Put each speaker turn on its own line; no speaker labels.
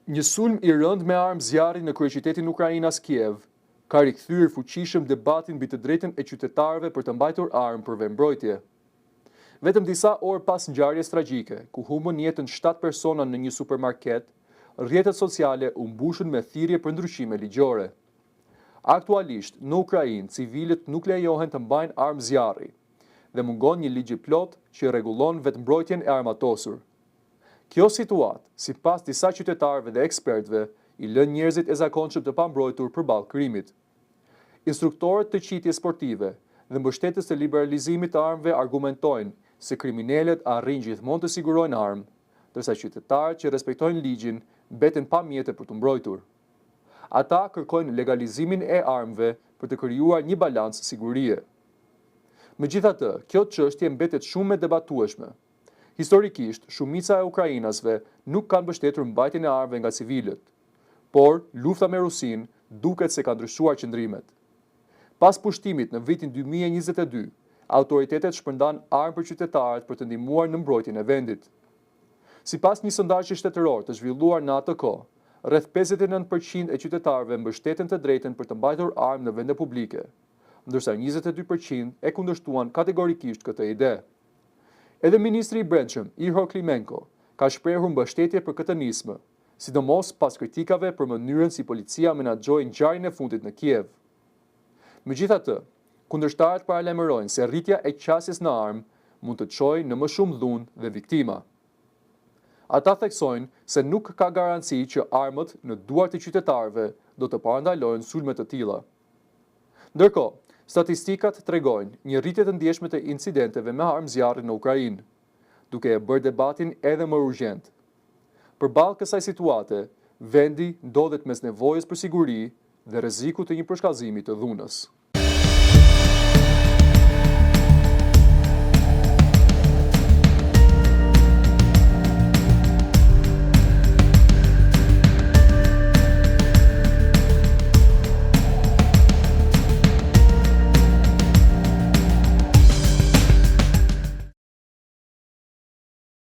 Një sulm i rënd me armë zjarri në kryeqytetin Ukrainas Kiev ka rikthyer fuqishëm debatin mbi të drejtën e qytetarëve për të mbajtur armë për vendmbrojtje. Vetëm disa orë pas ngjarjes tragjike, ku humbën jetën 7 persona në një supermarket, rrjetet sociale u mbushën me thirrje për ndryshime ligjore. Aktualisht, në Ukrainë, civilët nuk lejohen të mbajnë armë zjarri dhe mungon një ligj i plot që rregullon vetmbrojtjen e armatosur. Kjo situatë, sipas disa qytetarëve dhe ekspertëve, i lën njerëzit e zakonshëm të pambrojtur përballë krimit. Instruktorët të qitjes sportive dhe mbështetës të liberalizimit të armëve argumentojnë se kriminalët arrin gjithmonë të sigurojnë armë, ndërsa qytetarët që respektojnë ligjin mbeten pa mjete për të mbrojtur. Ata kërkojnë legalizimin e armëve për të krijuar një balancë sigurie. Megjithatë, kjo çështje mbetet shumë e debatueshme. Historikisht, shumica e ukrainasve nuk kanë mbështetur mbajtjen e armëve nga civilët, por lufta me Rusinë duket se ka ndryshuar qëndrimet. Pas pushtimit në vitin 2022, autoritetet shpërndan armë për qytetarët për të ndihmuar në mbrojtjen e vendit. Sipas një sondazhi shtetëror të zhvilluar në atë kohë, rreth 59% e qytetarëve mbështeten të drejtën për të mbajtur armë në vende publike, ndërsa 22% e kundërshtuan kategorikisht këtë ide. Edhe ministri i Brendshëm, Ihor Klimenko, ka shprehur mbështetje për këtë nismë, sidomos pas kritikave për mënyrën si policia menaxhoi ngjarjen e fundit në Kiev. Megjithatë, kundërshtarët paralajmërojnë se rritja e qasjes në armë mund të çojë në më shumë dhunë dhe viktima. Ata theksojnë se nuk ka garanci që armët në duart e qytetarëve do të parandalojnë sulme të tilla. Ndërkohë, statistikat tregojnë një rritje të ndjeshme të incidenteve me armë zjarri në Ukrainë, duke e bërë debatin edhe më urgjent. Përballë kësaj situate, vendi ndodhet mes nevojës për siguri dhe rrezikut të një përshkallëzimi të dhunës.